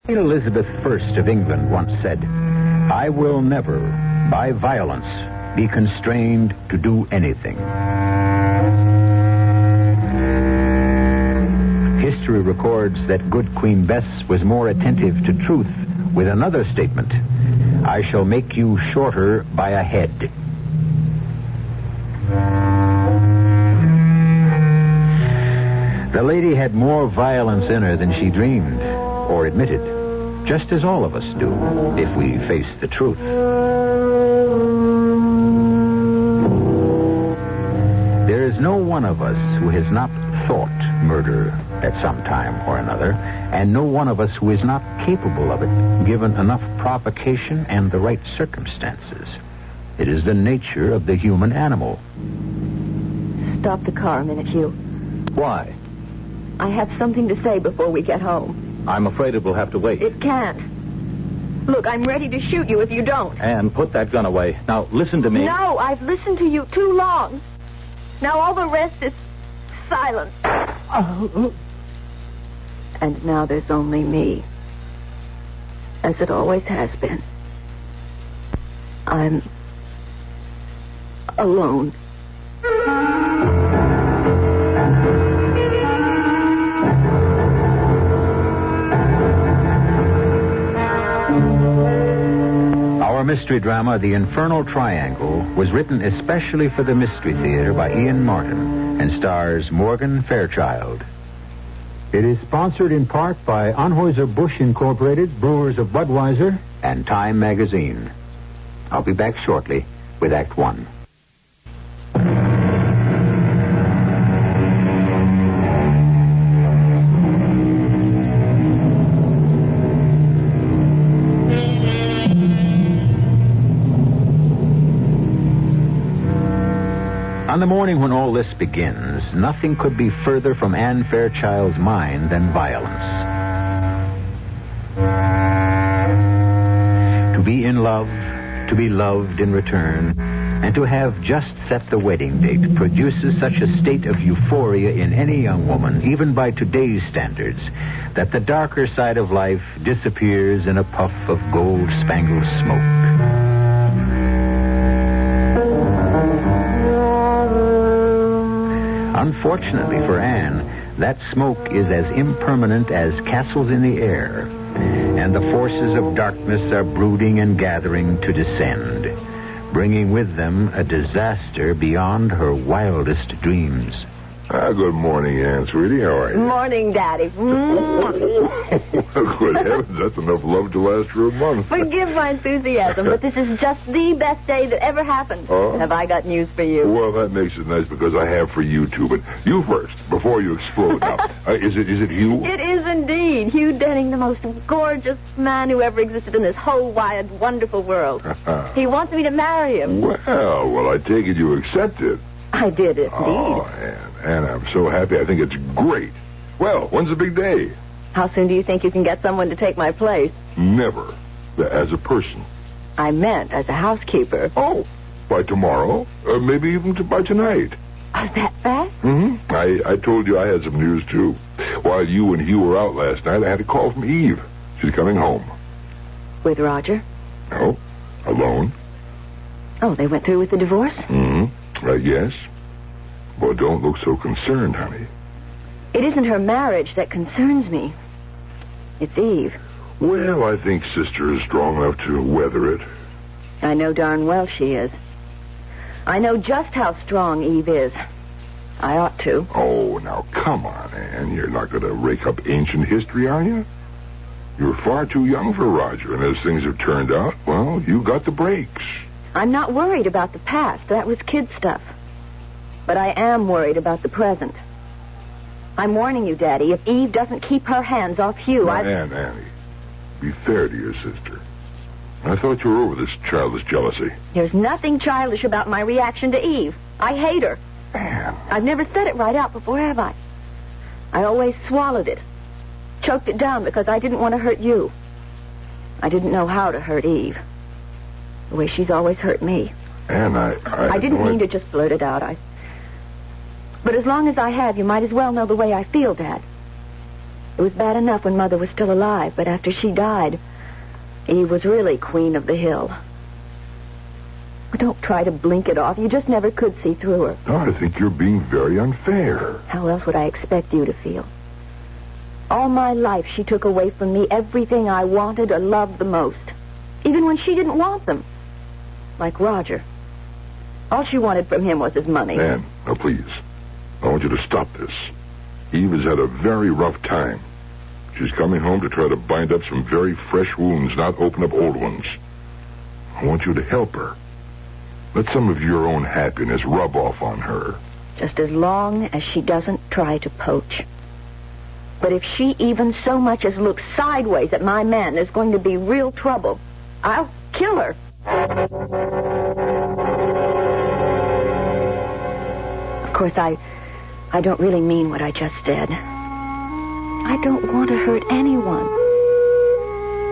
Queen Elizabeth I of England once said, "I will never, by violence, be constrained to do anything." History records that good Queen Bess was more attentive to truth with another statement, "I shall make you shorter by a head." The lady had more violence in her than she dreamed or admitted, just as all of us do if we face the truth. There is no one of us who has not thought murder at some time or another, and no one of us who is not capable of it, given enough provocation and the right circumstances. It is the nature of the human animal. Stop the car a minute, Hugh. Why? I have something to say before we get home. I'm afraid it will have to wait. It can't. Look, I'm ready to shoot you if you don't. Anne, put that gun away. Now, listen to me. No, I've listened to you too long. Now all the rest is silence. Oh. And now there's only me. As it always has been. I'm alone. Our mystery drama, The Infernal Triangle, was written especially for the Mystery Theater by Ian Martin and stars Morgan Fairchild. It is sponsored in part by Anheuser-Busch Incorporated, Brewers of Budweiser, and Time Magazine. I'll be back shortly with Act One. On the morning when all this begins, nothing could be further from Anne Fairchild's mind than violence. To be in love, to be loved in return, and to have just set the wedding date produces such a state of euphoria in any young woman, even by today's standards, that the darker side of life disappears in a puff of gold-spangled smoke. Unfortunately for Anne, that smoke is as impermanent as castles in the air, and the forces of darkness are brooding and gathering to descend, bringing with them a disaster beyond her wildest dreams. Good morning, Anne, sweetie. How are you? Morning, Daddy. Well, good heavens, that's enough love to last for a month. Forgive my enthusiasm, but this is just the best day that ever happened. Have I got news for you? Well, that makes it nice because I have for you, too. But you first, before you explode. Now, is it Hugh? It is indeed. Hugh Denning, the most gorgeous man who ever existed in this whole wide, wonderful world. He wants me to marry him. Well, I take it you accepted. I did, indeed. Oh, Anne, I'm so happy. I think it's great. Well, when's the big day? How soon do you think you can get someone to take my place? Never. As a person. I meant as a housekeeper. Oh, by tomorrow? Maybe even by tonight. That fast? Mm-hmm. I told you I had some news, too. While you and Hugh were out last night, I had a call from Eve. She's coming home. With Roger? No, alone. Oh, they went through with the divorce? Mm-hmm. Yes. Well, don't look so concerned, honey. It isn't her marriage that concerns me. It's Eve. Well, I think Sister is strong enough to weather it. I know darn well she is. I know just how strong Eve is. I ought to. Oh, now, come on, Anne. You're not going to rake up ancient history, are you? You're far too young for Roger, and as things have turned out, well, you got the breaks. I'm not worried about the past. That was kid stuff. But I am worried about the present. I'm warning you, Daddy, if Eve doesn't keep her hands off Hugh, Annie, be fair to your sister. I thought you were over this childish jealousy. There's nothing childish about my reaction to Eve. I hate her. Anne. I've never said it right out before, have I? I always swallowed it. Choked it down because I didn't want to hurt you. I didn't know how to hurt Eve. The way she's always hurt me. And I didn't mean to just blurt it out. But as long as I have, you might as well know the way I feel, Dad. It was bad enough when Mother was still alive, but after she died, Eve was really queen of the hill. Don't try to blink it off. You just never could see through her. Oh, I think you're being very unfair. How else would I expect you to feel? All my life, she took away from me everything I wanted or loved the most, even when she didn't want them. Like Roger. All she wanted from him was his money. Anne, now please, I want you to stop this. Eve has had a very rough time. She's coming home to try to bind up some very fresh wounds, not open up old ones. I want you to help her. Let some of your own happiness rub off on her. Just as long as she doesn't try to poach. But if she even so much as looks sideways at my man, there's going to be real trouble. I'll kill her. Of course, I don't really mean what I just said. I don't want to hurt anyone.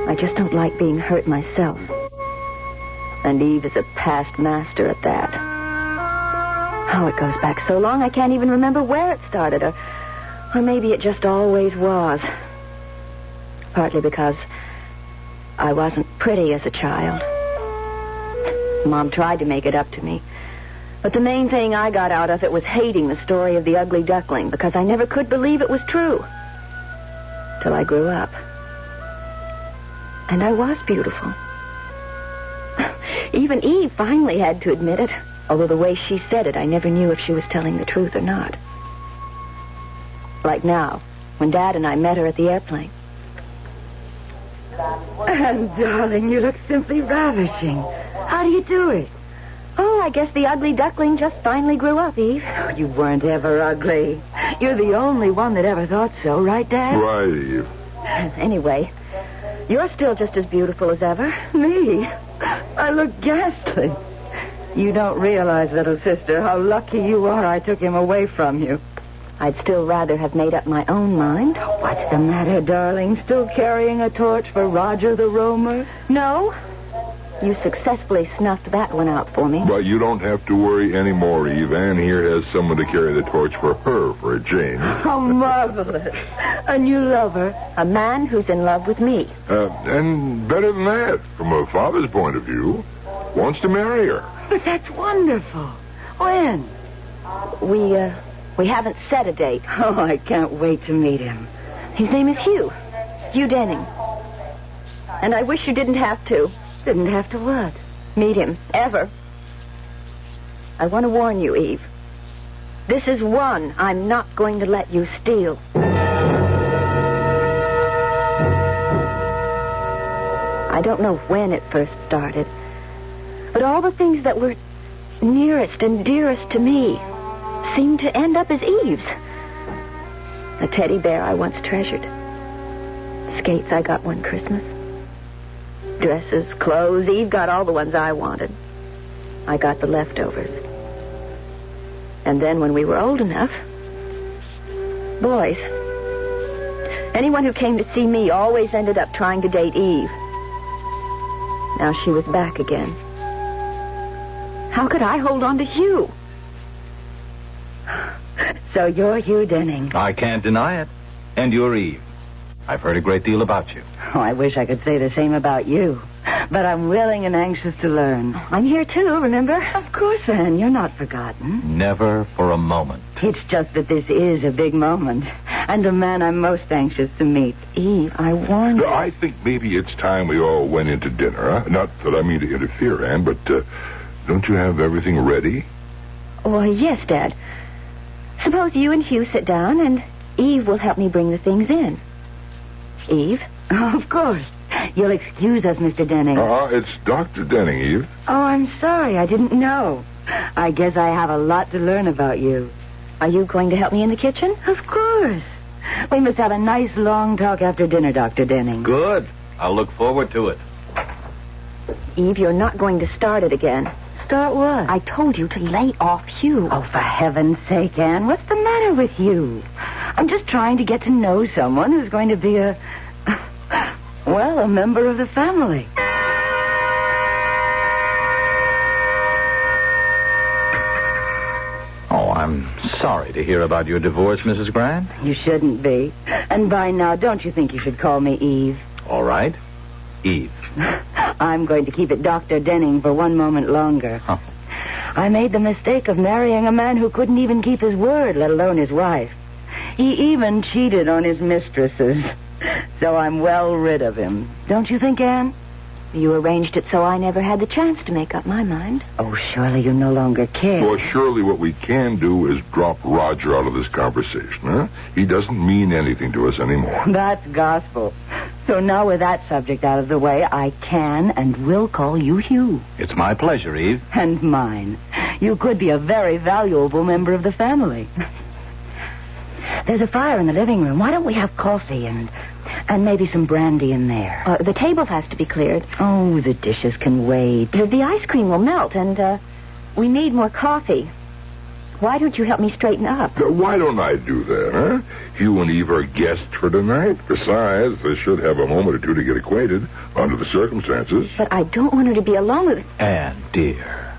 I just don't like being hurt myself. And Eve is a past master at that. Oh, it goes back so long I can't even remember where it started, or maybe it just always was. Partly because I wasn't pretty as a child. Mom tried to make it up to me. But the main thing I got out of it was hating the story of the ugly duckling, because I never could believe it was true. Till I grew up. And I was beautiful. Even Eve finally had to admit it, although the way she said it, I never knew if she was telling the truth or not. Like now, when Dad and I met her at the airplane. And, darling, you look simply ravishing. How do you do it? Oh, I guess the ugly duckling just finally grew up, Eve. Oh, you weren't ever ugly. You're the only one that ever thought so, right, Dad? Right, Eve. Anyway, you're still just as beautiful as ever. Me? I look ghastly. You don't realize, little sister, how lucky you are I took him away from you. I'd still rather have made up my own mind. What's the matter, darling? Still carrying a torch for Roger the Roamer? No. You successfully snuffed that one out for me. But you don't have to worry anymore, Eve. Anne here has someone to carry the torch for her for a change. How marvelous. A new lover. A man who's in love with me. And better than that, from a father's point of view, wants to marry her. But that's wonderful. When? We haven't set a date. Oh, I can't wait to meet him. His name is Hugh. Hugh Denning. And I wish you didn't have to. Didn't have to what? Meet him. Ever. I want to warn you, Eve. This is one I'm not going to let you steal. I don't know when it first started, but all the things that were nearest and dearest to me seemed to end up as Eve's. A teddy bear I once treasured. Skates I got one Christmas. Dresses, clothes. Eve got all the ones I wanted. I got the leftovers. And then when we were old enough, boys. Anyone who came to see me always ended up trying to date Eve. Now she was back again. How could I hold on to Hugh? So you're Hugh Denning. I can't deny it. And you're Eve. I've heard a great deal about you. Oh, I wish I could say the same about you. But I'm willing and anxious to learn. I'm here too, remember? Of course, Anne. You're not forgotten. Never for a moment. It's just that this is a big moment. And the man I'm most anxious to meet. Eve, I warn you. I think maybe it's time we all went into dinner. Huh? Not that I mean to interfere, Anne, but don't you have everything ready? Why, yes, Dad. Suppose you and Hugh sit down, and Eve will help me bring the things in. Eve? Oh, of course. You'll excuse us, Mr. Denning. It's Dr. Denning, Eve. Oh, I'm sorry. I didn't know. I guess I have a lot to learn about you. Are you going to help me in the kitchen? Of course. We must have a nice long talk after dinner, Dr. Denning. Good. I'll look forward to it. Eve, you're not going to start it again. Start what? I told you to lay off Hugh. Oh, for heaven's sake, Anne. What's the matter with you? I'm just trying to get to know someone who's going to be a member of the family. Oh, I'm sorry to hear about your divorce, Mrs. Grant. You shouldn't be. And by now, don't you think you should call me Eve? All right. Eve. I'm going to keep it Dr. Denning for one moment longer. Huh. I made the mistake of marrying a man who couldn't even keep his word, let alone his wife. He even cheated on his mistresses. So I'm well rid of him. Don't you think, Anne? You arranged it so I never had the chance to make up my mind. Oh, surely you no longer care. Well, surely what we can do is drop Roger out of this conversation, huh? He doesn't mean anything to us anymore. That's gospel. So now with that subject out of the way, I can and will call you Hugh. It's my pleasure, Eve. And mine. You could be a very valuable member of the family. There's a fire in the living room. Why don't we have coffee and maybe some brandy in there? The table has to be cleared. Oh, the dishes can wait. The ice cream will melt, and we need more coffee. Why don't you help me straighten up? Why don't I do that, huh? Hugh and Eve are guests for tonight. Besides, they should have a moment or two to get acquainted under the circumstances. But I don't want her to be alone with... Anne, dear.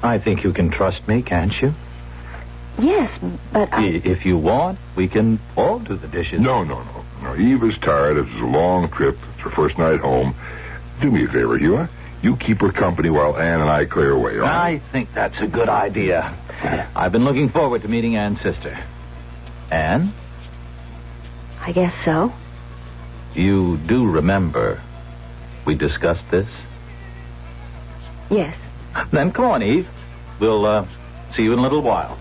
I think you can trust me, can't you? Yes, but If you want, we can all do the dishes. No. Eve is tired. It's a long trip. It's her first night home. Do me a favor, Hugh. You keep her company while Anne and I clear away, all right? I think that's a good idea. I've been looking forward to meeting Anne's sister. Anne? I guess so. You do remember we discussed this? Yes. Then come on, Eve. We'll see you in a little while.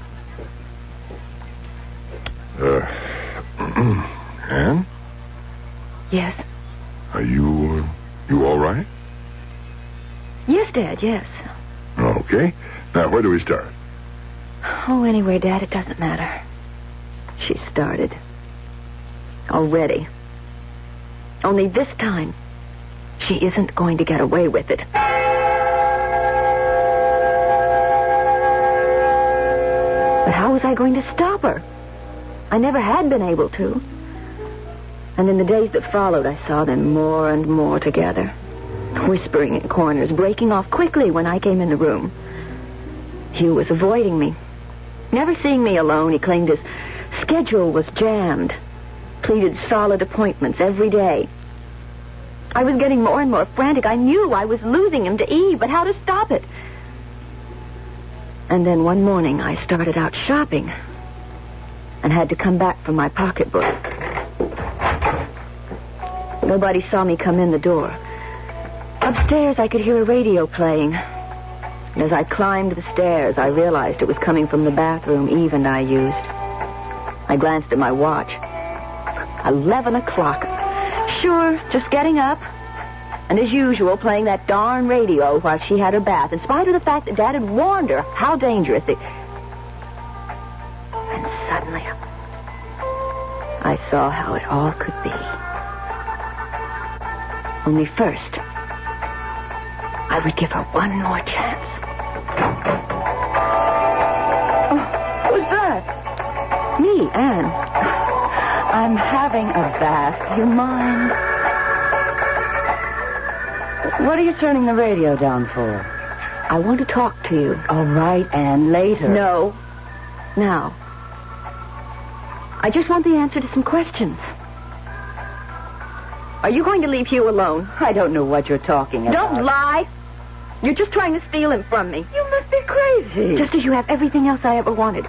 Anne? Yes. Are you all right? Yes, Dad, yes. Okay. Now, where do we start? Oh, anyway, Dad, it doesn't matter. She started. Already. Only this time, she isn't going to get away with it. But how was I going to stop her? I never had been able to. And in the days that followed, I saw them more and more together, whispering in corners, breaking off quickly when I came in the room. Hugh was avoiding me. Never seeing me alone, he claimed his schedule was jammed, pleaded solid appointments every day. I was getting more and more frantic. I knew I was losing him to Eve, but how to stop it? And then one morning, I started out shopping and had to come back for my pocketbook. Nobody saw me come in the door. Upstairs, I could hear a radio playing. And as I climbed the stairs, I realized it was coming from the bathroom Eve and I used. I glanced at my watch. 11 o'clock. Sure, just getting up. And as usual, playing that darn radio while she had her bath, in spite of the fact that Dad had warned her how dangerous it... And suddenly, I saw how it all could be. Only first, I would give her one more chance. Oh, who's that? Me, Anne. I'm having a bath. Do you mind? What are you turning the radio down for? I want to talk to you. All right, Anne, later. No. Now. I just want the answer to some questions. Are you going to leave Hugh alone? I don't know what you're talking about. Don't lie. You're just trying to steal him from me. You must be crazy. Just as you have everything else I ever wanted.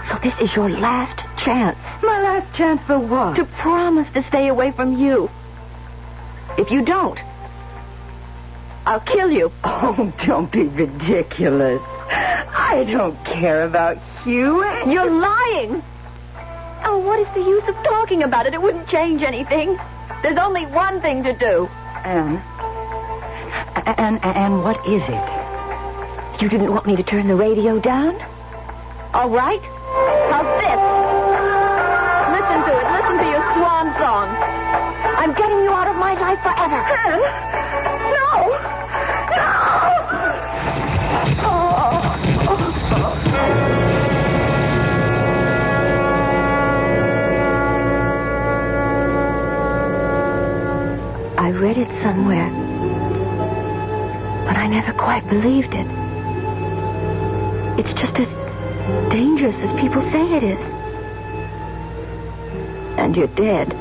So this is your last chance. My last chance for what? To promise to stay away from you. If you don't, I'll kill you. Oh, don't be ridiculous. I don't care about Hugh. You're lying. Oh, what is the use of talking about it? It wouldn't change anything. There's only one thing to do. Anne, what is it? You didn't want me to turn the radio down? All right. How's this? Listen to it. Listen to your swan song. I'm getting you out of my life forever. Anne, no. No. I read it somewhere, but I never quite believed it. It's just dangerous as people say it is. And you're dead.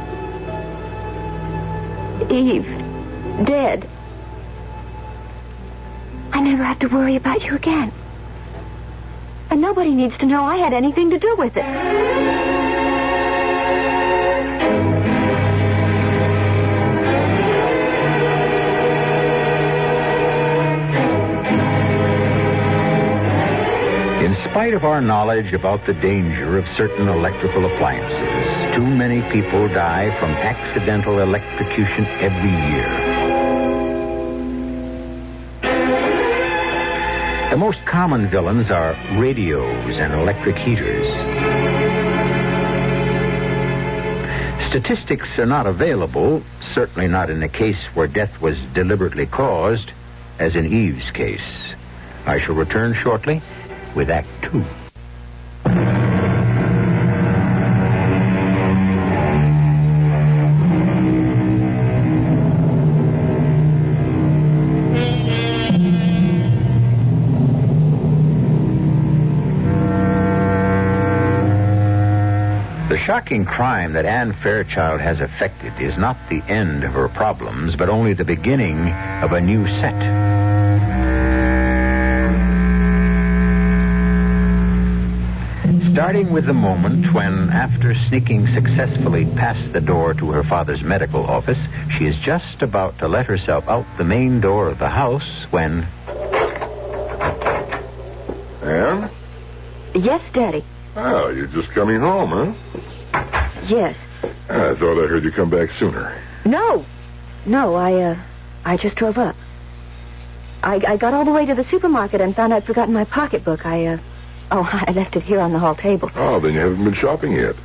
Eve, dead. I never have to worry about you again. And nobody needs to know I had anything to do with it. In spite of our knowledge about the danger of certain electrical appliances, too many people die from accidental electrocution every year. The most common villains are radios and electric heaters. Statistics are not available, certainly not in a case where death was deliberately caused, as in Eve's case. I shall return shortly with Act 2. The shocking crime that Anne Fairchild has effected is not the end of her problems, but only the beginning of a new set. Starting with the moment when, after sneaking successfully past the door to her father's medical office, she is just about to let herself out the main door of the house when... Anne? Yes, Daddy. Oh, you're just coming home, huh? Yes. I thought I heard you come back sooner. No, I just drove up. I got all the way to the supermarket and found I'd forgotten my pocketbook. I left it here on the hall table. Oh, then you haven't been shopping yet.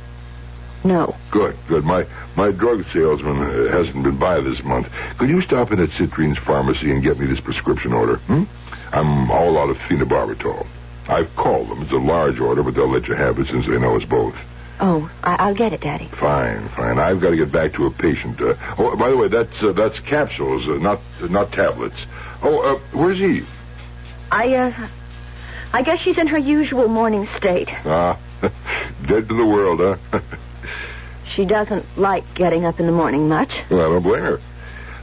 No. Good. My drug salesman hasn't been by this month. Could you stop in at Citrine's pharmacy and get me this prescription order? I'm all out of phenobarbital. I've called them. It's a large order, but they'll let you have it since they know us both. Oh, I'll get it, Daddy. Fine. I've got to get back to a patient. By the way, that's capsules, not tablets. Where's Eve? I guess she's in her usual morning state. Ah, dead to the world, huh? She doesn't like getting up in the morning much. Well, I don't blame her.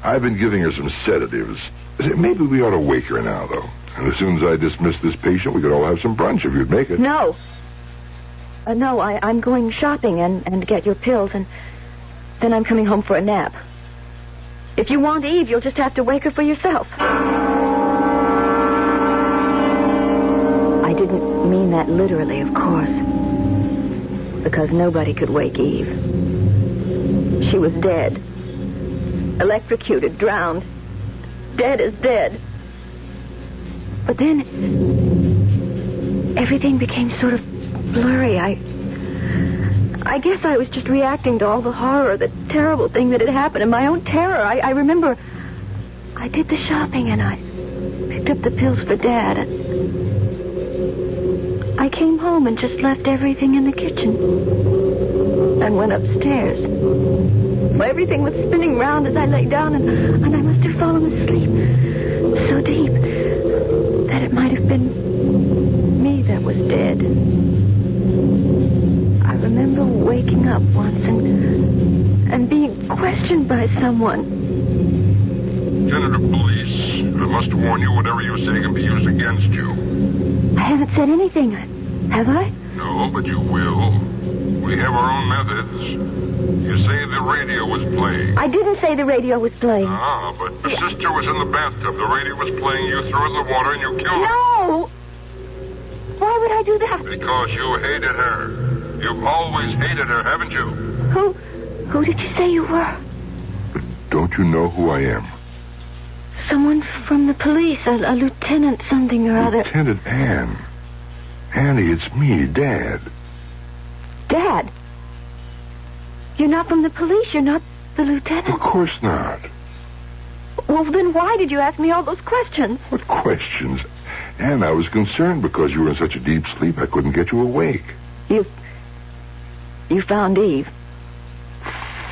I've been giving her some sedatives. Maybe we ought to wake her now, though. And as soon as I dismiss this patient, we could all have some brunch if you'd make it. No. No, I'm going shopping and get your pills, and then I'm coming home for a nap. If you want Eve, you'll just have to wake her for yourself. I didn't mean that literally, of course. Because nobody could wake Eve. She was dead. Electrocuted, drowned. Dead as dead. But then everything became sort of blurry. I guess I was just reacting to all the horror, the terrible thing that had happened, and my own terror. I remember I did the shopping and I picked up the pills for Dad. I came home and just left everything in the kitchen and went upstairs. Well, everything was spinning round as I lay down, and I must have fallen asleep so deep that it might have been me that was dead. I remember waking up once and being questioned by someone. Lieutenant of Police, I must warn you, whatever you say can be used against you. I haven't said anything, have I? No, but you will. We have our own methods. You say the radio was playing. I didn't say the radio was playing. Ah, but the sister was in the bathtub. The radio was playing. You threw it in the water and you killed her. No! Why would I do that? Because you hated her. You've always hated her, haven't you? Who did you say you were? But don't you know who I am? Someone from the police, a lieutenant something or other. Lieutenant Anne. Annie, it's me, Dad. Dad? You're not from the police. You're not the lieutenant. Of course not. Well, then why did you ask me all those questions? What questions? Anne, I was concerned because you were in such a deep sleep I couldn't get you awake. You found Eve.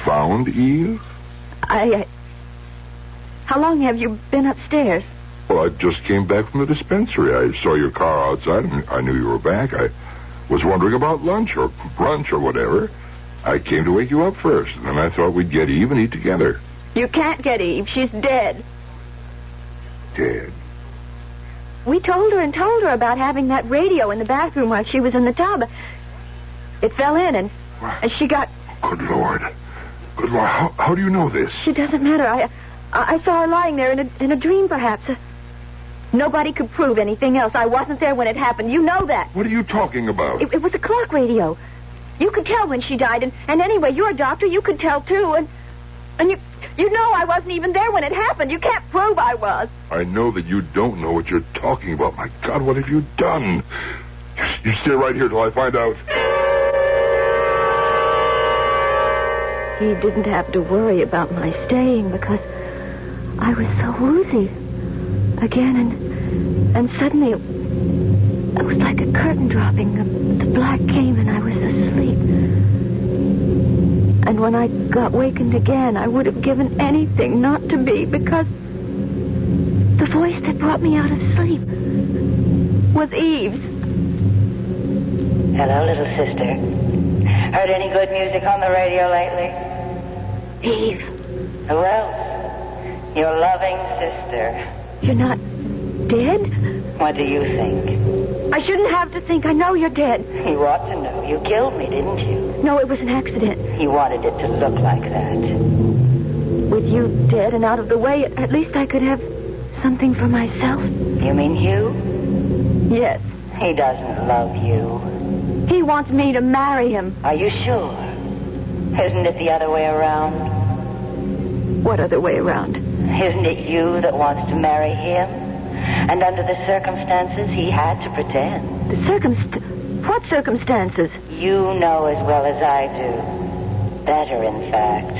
Found Eve? How long have you been upstairs? Well, I just came back from the dispensary. I saw your car outside and I knew you were back. was wondering about lunch or brunch or whatever. I came to wake you up first, and then I thought we'd get Eve and eat together. You can't get Eve. She's dead. Dead? We told her about having that radio in the bathroom while she was in the tub. It fell in, and she got... Good Lord. Good Lord. How do you know this? It doesn't matter. I saw her lying there in a dream, perhaps. Nobody could prove anything else. I wasn't there when it happened. You know that. What are you talking about? It was a clock radio. You could tell when she died, and anyway, you're a doctor. You could tell, too, and you know I wasn't even there when it happened. You can't prove I was. I know that you don't know what you're talking about. My God, what have you done? You stay right here till I find out. He didn't have to worry about my staying because I was so woozy again, and suddenly it was like a curtain dropping. The black came and I was asleep. And when I got wakened again, I would have given anything not to be, because the voice that brought me out of sleep was Eve's. Hello, little sister. Heard any good music on the radio lately? Eve. Who else? Your loving sister. You're not dead? What do you think? I shouldn't have to think. I know you're dead. You ought to know. You killed me, didn't you? No, it was an accident. You wanted it to look like that. With you dead and out of the way, at least I could have something for myself. You mean you? Yes. He doesn't love you. He wants me to marry him. Are you sure? Isn't it the other way around? What other way around? Isn't it you that wants to marry him? And under the circumstances, he had to pretend. What circumstances? You know as well as I do. Better, in fact.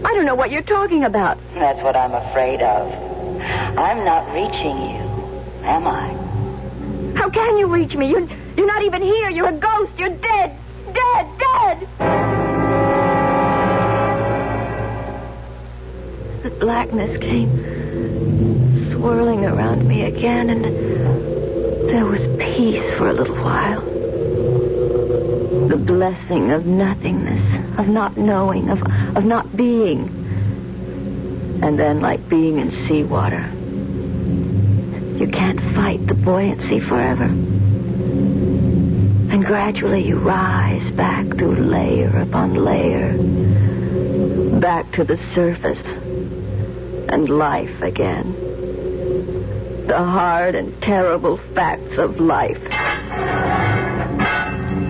I don't know what you're talking about. That's what I'm afraid of. I'm not reaching you, am I? How can you reach me? You're not even here. You're a ghost. You're dead. Dead. The blackness came swirling around me again, and there was peace for a little while. The blessing of nothingness, of not knowing, of not being. And then, like being in seawater, you can't fight the buoyancy forever. And gradually you rise back through layer upon layer, back to the surface, and life again. The hard and terrible facts of life.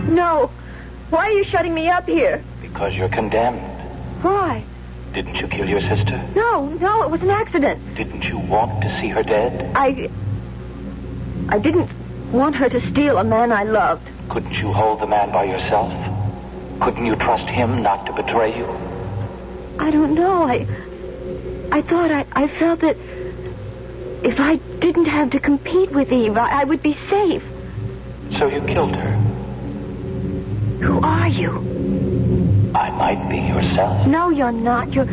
No. Why are you shutting me up here? Because you're condemned. Why? Didn't you kill your sister? No, it was an accident. Didn't you want to see her dead? I didn't want her to steal a man I loved. Couldn't you hold the man by yourself? Couldn't you trust him not to betray you? I don't know. I felt that if I didn't have to compete with Eve, I would be safe. So you killed her? Who are you? I might be yourself. No, you're not. You're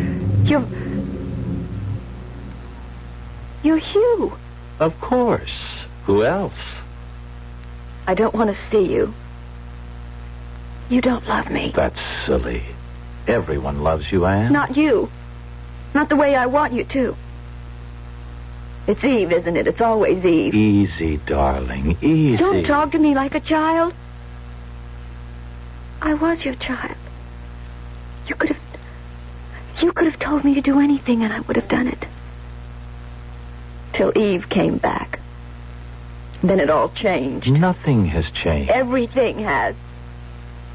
Hugh. Of course. Who else? I don't want to see you. You don't love me. That's silly. Everyone loves you, Anne. Not you. Not the way I want you to. It's Eve, isn't it? It's always Eve. Easy, darling. Easy. Don't talk to me like a child. I was your child. You could have told me to do anything, and I would have done it. Till Eve came back. Then it all changed. Nothing has changed. Everything has.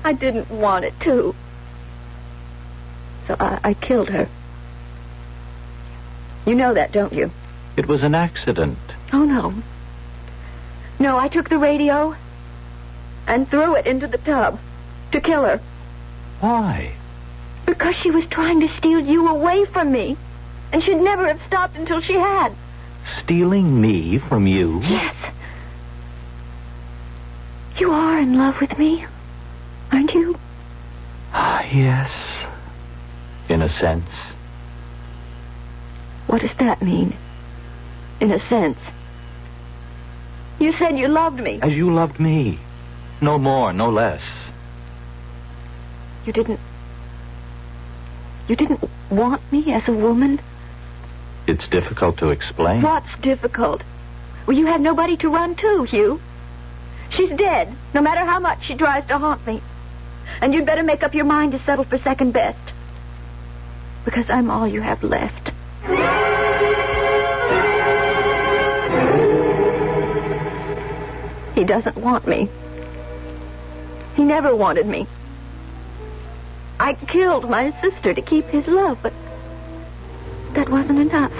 I didn't want it to. So I killed her. You know that, don't you? It was an accident. Oh, no. No, I took the radio and threw it into the tub to kill her. Why? Because she was trying to steal you away from me. And she'd never have stopped until she had. Stealing me from you? Yes. You are in love with me, aren't you? Yes. In a sense. What does that mean? In a sense. You said you loved me. As you loved me. no more, no less. You didn't want me as a woman? It's difficult to explain. What's difficult? Well, you have nobody to run to, Hugh. She's dead, no matter how much she tries to haunt me. And you'd better make up your mind to settle for second best. Because I'm all you have left. He doesn't want me. He never wanted me. I killed my sister to keep his love, but that wasn't enough.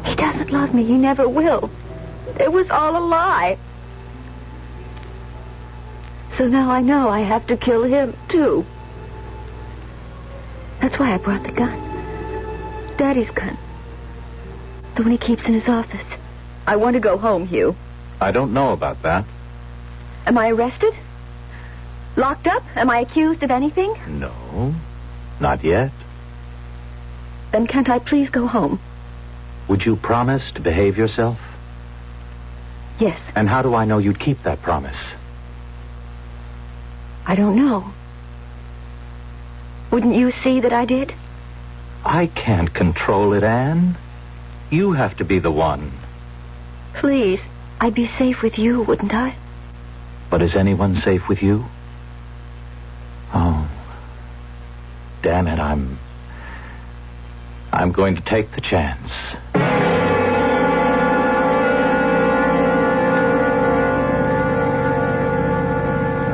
He doesn't love me. He never will. It was all a lie. So now I know I have to kill him, too. That's why I brought the gun. Daddy's gun. The one he keeps in his office. I want to go home, Hugh. I don't know about that. Am I arrested? Locked up? Am I accused of anything? No, not yet. Then can't I please go home? Would you promise to behave yourself? Yes. And how do I know you'd keep that promise? I don't know. Wouldn't you see that I did? I can't control it, Anne. You have to be the one. Please, I'd be safe with you, wouldn't I? But is anyone safe with you? Oh, damn it, I'm going to take the chance.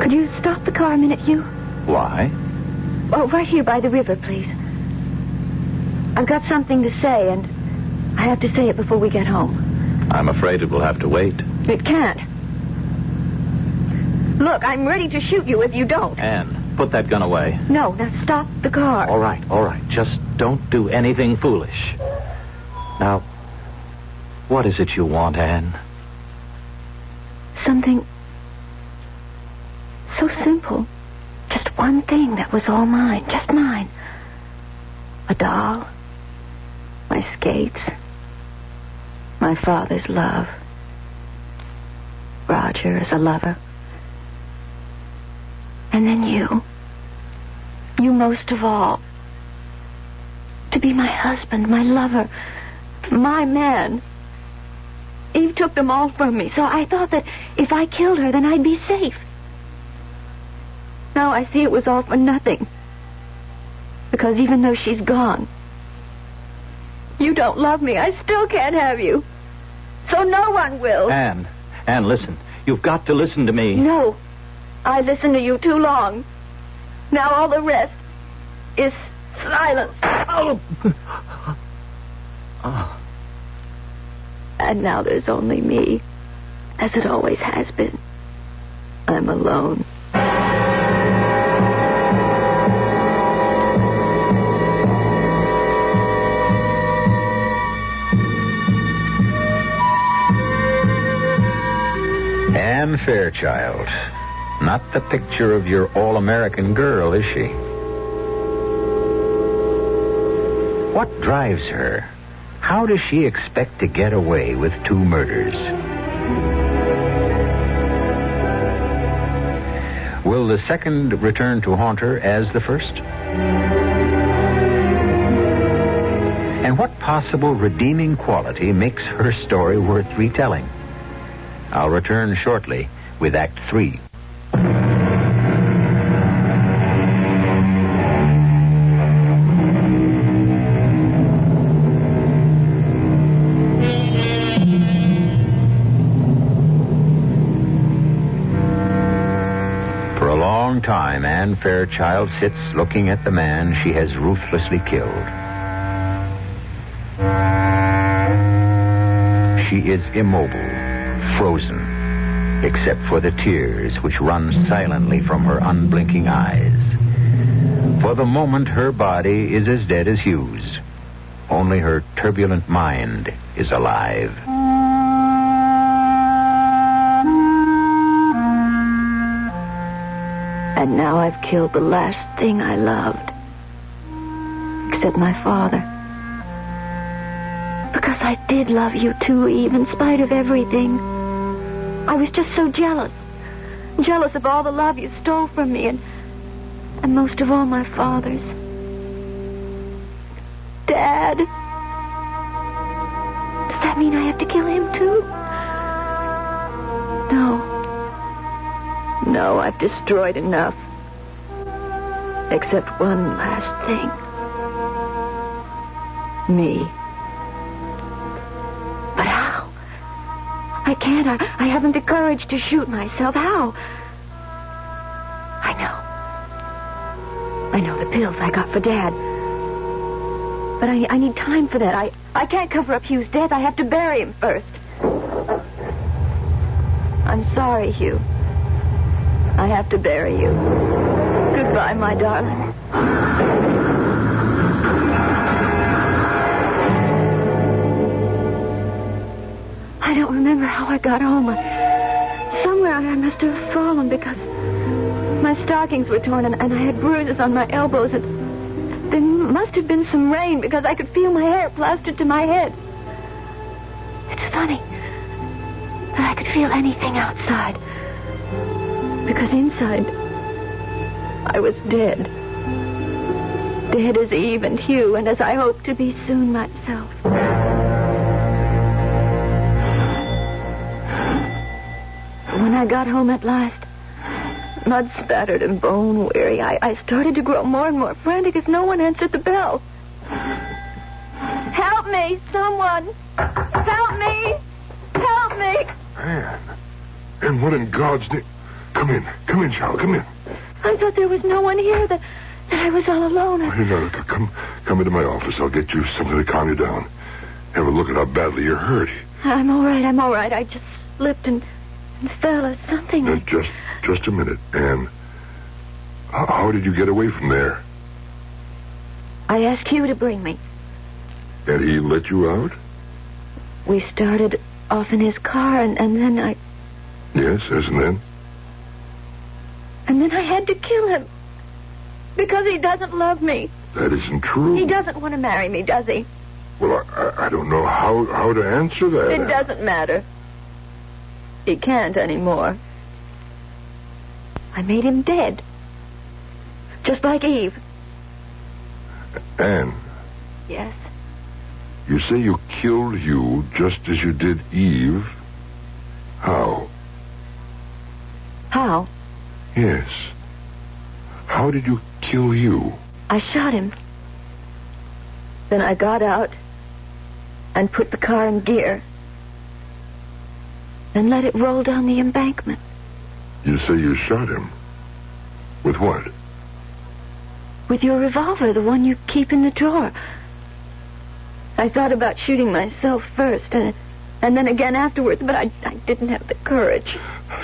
Could you stop the car a minute, Hugh? Why? Oh, right here by the river, please. I've got something to say, and I have to say it before we get home. I'm afraid it will have to wait. It can't. Look, I'm ready to shoot you if you don't. Anne, put that gun away. No, now stop the car. All right. Just don't do anything foolish. Now, what is it you want, Anne? Something so simple. Just one thing that was all mine. Just mine. A doll. My skates. My father's love. Roger as a lover. And then you. You most of all. To be my husband, my lover, my man. Eve took them all from me, so I thought that if I killed her, then I'd be safe. Now I see it was all for nothing. Because even though she's gone, you don't love me. I still can't have you. So no one will. Anne, listen. You've got to listen to me. No. I listened to you too long. Now all the rest is silence. Oh. And now there's only me, as it always has been. I'm alone. Anne Fairchild. Not the picture of your all-American girl, is she? What drives her? How does she expect to get away with 2 murders? Will the second return to haunt her as the first? And what possible redeeming quality makes her story worth retelling? I'll return shortly with Act 3. For a long time, Anne Fairchild sits looking at the man she has ruthlessly killed. She is immobile, frozen, except for the tears which run silently from her unblinking eyes. For the moment, her body is as dead as Hugh's. Only her turbulent mind is alive. And now I've killed the last thing I loved. Except my father. Because I did love you too, Eve, in spite of everything. I was just so jealous. Jealous of all the love you stole from me, and most of all, my father's. Dad. Does that mean I have to kill him, too? No, I've destroyed enough. Except one last thing. Me. But how? I can't. I haven't the courage to shoot myself. How? I know the pills I got for Dad. But I need time for that. I can't cover up Hugh's death. I have to bury him first. I'm sorry, Hugh. I have to bury you. Goodbye, my darling. I don't remember how I got home. Somewhere I must have fallen because my stockings were torn and I had bruises on my elbows. And there must have been some rain because I could feel my hair plastered to my head. It's funny that I could feel anything outside. Because inside, I was dead. Dead as Eve and Hugh, and as I hope to be soon myself. When I got home at last, mud-spattered and bone-weary, I started to grow more and more frantic as no one answered the bell. Help me, someone! Help me! Help me! Anne. And what in God's name? Come in, child, come in. I thought there was no one here, that I was all alone. No, come into my office. I'll get you something to calm you down. Have a look at how badly you're hurt. I'm all right. I just slipped and fell or something. Now, just a minute, Anne. How did you get away from there? I asked Hugh to bring me. And he let you out? We started off in his car, and then I... Yes, and then? And then I had to kill him. Because he doesn't love me. That isn't true. He doesn't want to marry me, does he? Well, I don't know how to answer that. It doesn't matter. He can't anymore. I made him dead. Just like Eve. Anne. Yes? You say you killed Hugh just as you did Eve. How? How? Yes. How did you kill Hugh? I shot him. Then I got out and put the car in gear and let it roll down the embankment. You say you shot him? With what? With your revolver, the one you keep in the drawer. I thought about shooting myself first and then again afterwards, but I didn't have the courage.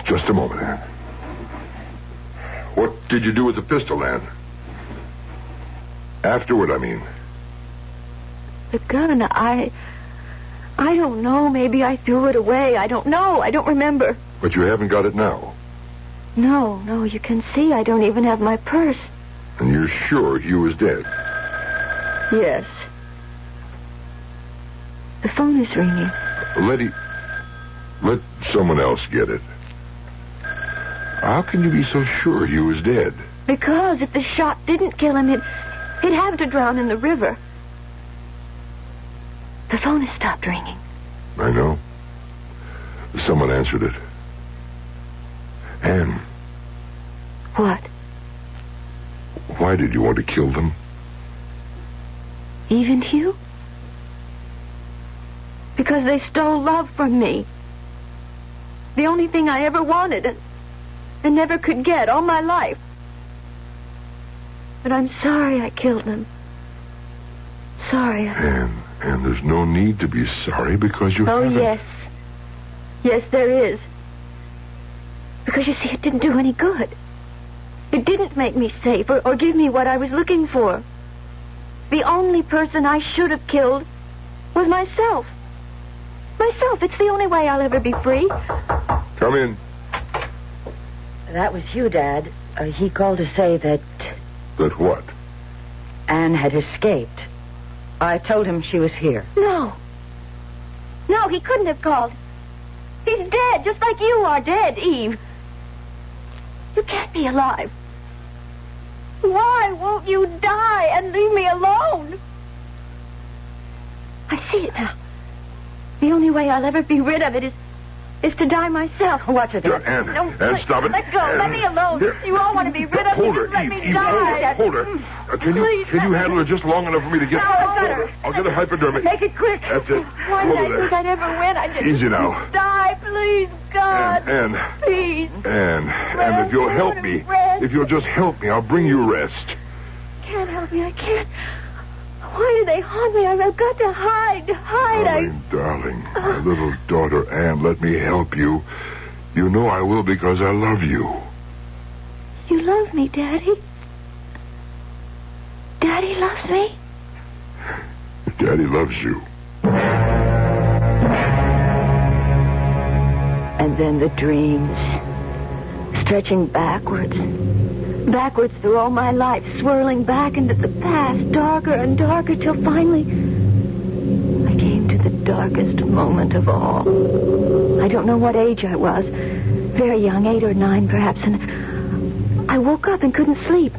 Just a moment, Anne. What did you do with the pistol, Anne? Afterward, I mean. The gun, I don't know. Maybe I threw it away. I don't know. I don't remember. But you haven't got it now? No. You can see I don't even have my purse. And you're sure Hugh is dead? Yes. The phone is ringing. Let someone else get it. How can you be so sure Hugh is dead? Because if the shot didn't kill him, he'd have to drown in the river. The phone has stopped ringing. I know. Someone answered it. Anne. What? Why did you want to kill them? Eve and Hugh? Because they stole love from me. The only thing I ever wanted and never could get all my life. But I'm sorry I killed them. Sorry. Anne, there's no need to be sorry because you haven't... yes. Yes, there is. Because, you see, it didn't do any good. It didn't make me safe or give me what I was looking for. The only person I should have killed was myself. Myself. It's the only way I'll ever be free. Come in. That was you, Dad. He called to say that... That what? Anne had escaped. I told him she was here. No, he couldn't have called. He's dead, just like you are dead, Eve. You can't be alive. Why won't you die and leave me alone? I see it now. The only way I'll ever be rid of it is to die myself. Watch it. Anne, stop it. Let go. Let me alone. Here. You all want to be rid of me. Hold her, Just let Eve, me Eve, die. hold her. Can you handle her just long enough for me to get... No, I got her. I'll get a hypodermic. Make it quick. That's it. Why Hold did I her think there. I'd ever win? I just... Easy now. Die, please, God. Anne. Please. Anne, if you'll help me, if you'll just help me, I'll bring you rest. Can't help me. I can't. Why do they haunt me? I've got to hide. Darling, my little daughter Anne, let me help you. You know I will because I love you. You love me, Daddy? Daddy loves me? Daddy loves you. And then the dreams, stretching backwards through all my life, swirling back into the past, darker and darker, till finally I came to the darkest moment of all. I don't know what age I was, very young, 8 or 9 perhaps, and I woke up and couldn't sleep.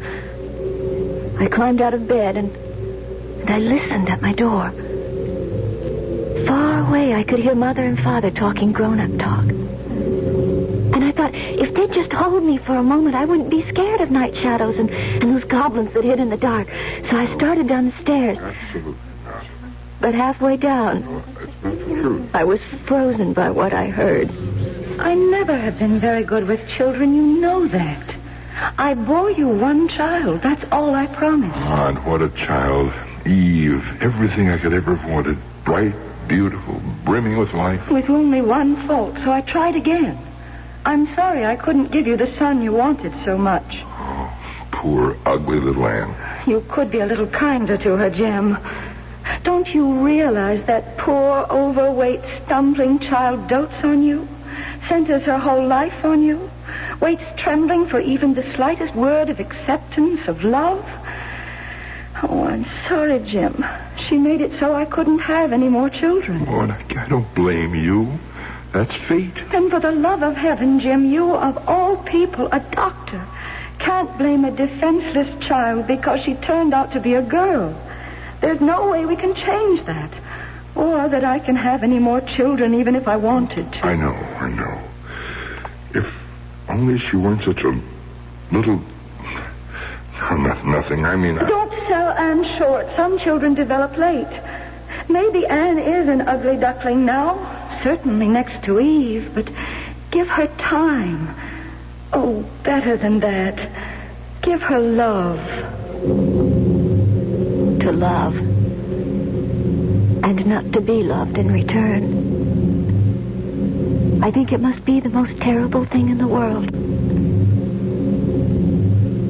I climbed out of bed and I listened at my door. Far away I could hear Mother and Father talking grown-up talk. And I thought, if they'd just hold me for a moment, I wouldn't be scared of night shadows and those goblins that hid in the dark. So I started down the stairs. Absolutely not. But halfway down, That's not the truth. I was frozen by what I heard. I never have been very good with children. You know that. I bore you one child. That's all I promised. God, what a child. Eve, everything I could ever have wanted. Bright, beautiful, brimming with life. With only one fault, so I tried again. I'm sorry I couldn't give you the son you wanted so much. Oh, poor, ugly little Anne. You could be a little kinder to her, Jim. Don't you realize that poor, overweight, stumbling child dotes on you? Centers her whole life on you? Waits trembling for even the slightest word of acceptance, of love? Oh, I'm sorry, Jim. She made it so I couldn't have any more children. Oh, I don't blame you. That's fate. And for the love of heaven, Jim, you, of all people, a doctor, can't blame a defenseless child because she turned out to be a girl. There's no way we can change that. Or that I can have any more children even if I wanted to. I know. If only she weren't such a little... Nothing. I mean... Don't sell Anne short. Some children develop late. Maybe Anne is an ugly duckling now. Certainly next to Eve. But give her time. Oh, better than that. Give her love. To love. And not to be loved in return. I think it must be the most terrible thing in the world.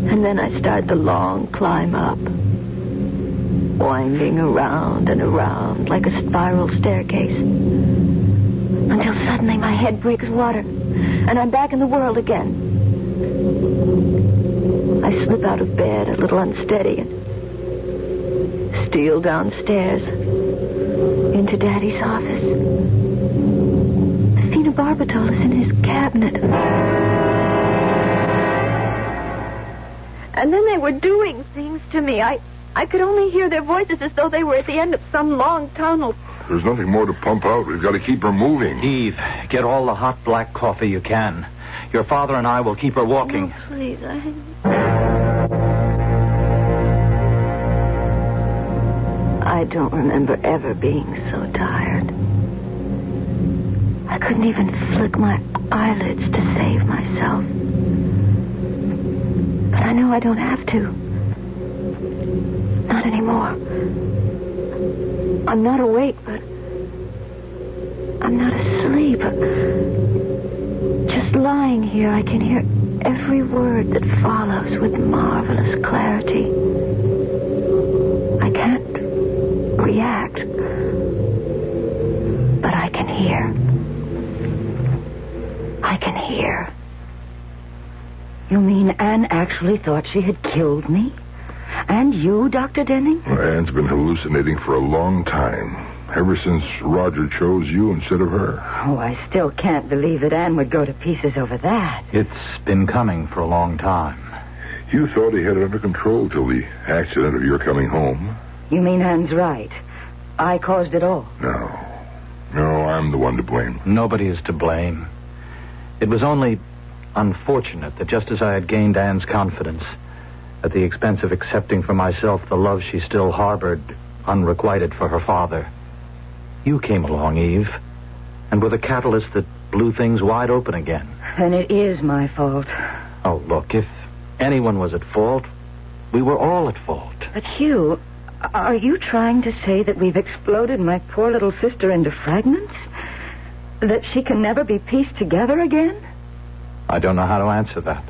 And then I start the long climb up, winding around and around like a spiral staircase, until suddenly my head breaks water, and I'm back in the world again. I slip out of bed a little unsteady and steal downstairs into Daddy's office. The phenobarbital is in his cabinet. And then they were doing things to me. I could only hear their voices as though they were at the end of some long tunnel. There's nothing more to pump out. We've got to keep her moving. Eve, get all the hot black coffee you can. Your father and I will keep her walking. Oh, please, I don't remember ever being so tired. I couldn't even flick my eyelids to save myself. But I know I don't have to. Not anymore. I'm not awake, but I'm not asleep. Just lying here, I can hear every word that follows with marvelous clarity. I can't react, but I can hear. I can hear. You mean Anne actually thought she had killed me? And you, Dr. Denning? Well, Anne's been hallucinating for a long time. Ever since Roger chose you instead of her. Oh, I still can't believe that Anne would go to pieces over that. It's been coming for a long time. You thought he had it under control till the accident of your coming home. You mean Anne's right? I caused it all. No, I'm the one to blame. Nobody is to blame. It was only unfortunate that just as I had gained Anne's confidence, at the expense of accepting for myself the love she still harbored, unrequited for her father, you came along, Eve, and were the catalyst that blew things wide open again. Then it is my fault. Oh, look, if anyone was at fault, we were all at fault. But Hugh, are you trying to say that we've exploded my poor little sister into fragments? That she can never be pieced together again? I don't know how to answer that.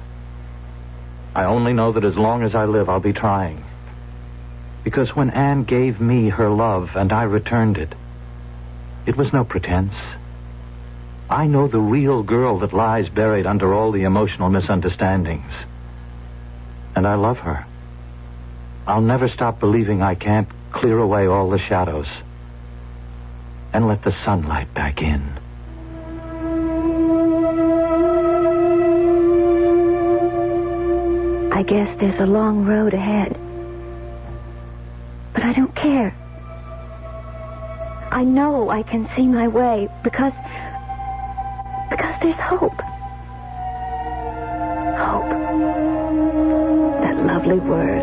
I only know that as long as I live, I'll be trying. Because when Anne gave me her love and I returned it, it was no pretense. I know the real girl that lies buried under all the emotional misunderstandings. And I love her. I'll never stop believing I can't clear away all the shadows and let the sunlight back in. I guess there's a long road ahead. But I don't care. I know I can see my way because there's hope. Hope. That lovely word.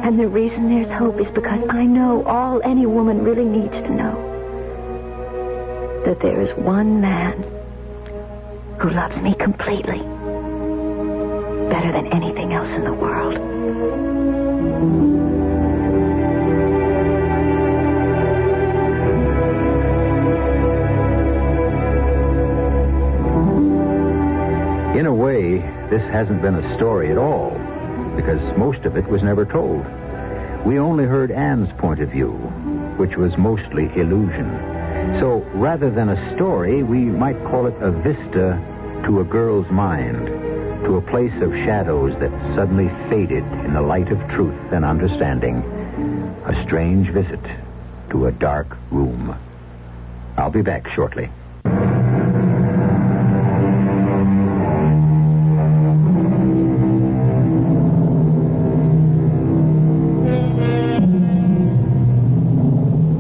And the reason there's hope is because I know all any woman really needs to know. That there is one man who loves me completely. Better than anything else in the world. In a way, this hasn't been a story at all, because most of it was never told. We only heard Anne's point of view, which was mostly illusion. So, rather than a story, we might call it a vista to a girl's mind, to a place of shadows that suddenly faded in the light of truth and understanding. A strange visit to a dark room. I'll be back shortly.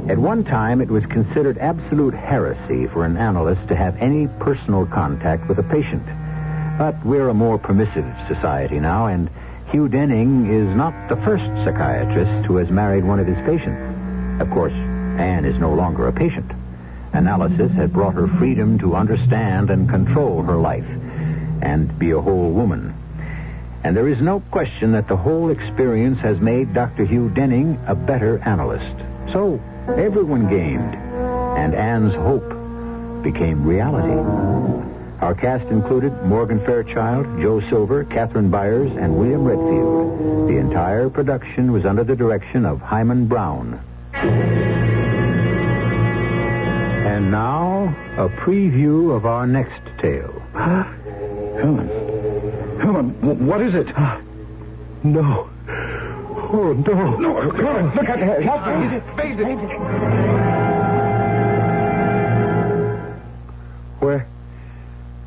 At one time, it was considered absolute heresy for an analyst to have any personal contact with a patient. But we're a more permissive society now, and Hugh Denning is not the first psychiatrist who has married one of his patients. Of course, Anne is no longer a patient. Analysis had brought her freedom to understand and control her life and be a whole woman. And there is no question that the whole experience has made Dr. Hugh Denning a better analyst. So, everyone gained, and Anne's hope became reality. Our cast included Morgan Fairchild, Joe Silver, Catherine Byers, and William Redfield. The entire production was under the direction of Hyman Brown. And now, a preview of our next tale. Helen, what is it? No. Oh, no. No, come on, look at her. Help me. Face it.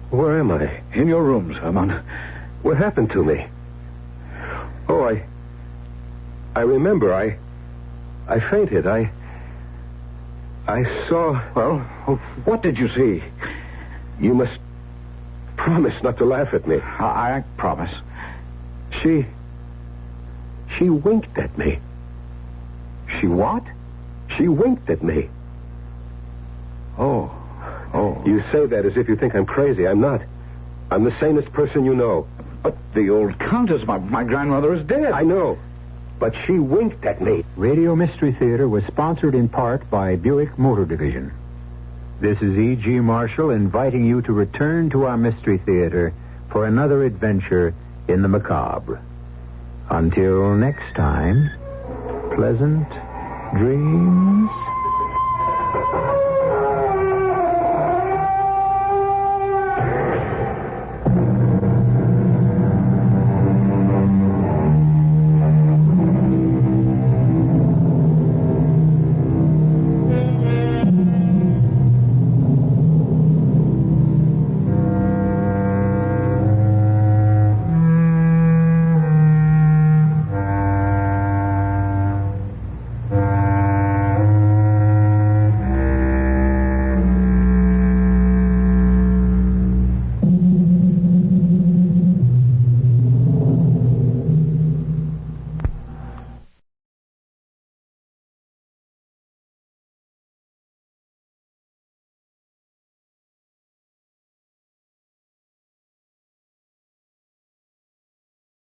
Where am I? In your rooms, Herman. What happened to me? Oh, I remember. I fainted. I saw... Well, what did you see? You must promise not to laugh at me. I promise. She winked at me. She what? She winked at me. Oh. You say that as if you think I'm crazy. I'm not. I'm the sanest person you know. But the old Countess, my grandmother, is dead. I know. But she winked at me. Radio Mystery Theater was sponsored in part by Buick Motor Division. This is E.G. Marshall inviting you to return to our Mystery Theater for another adventure in the macabre. Until next time, pleasant dreams.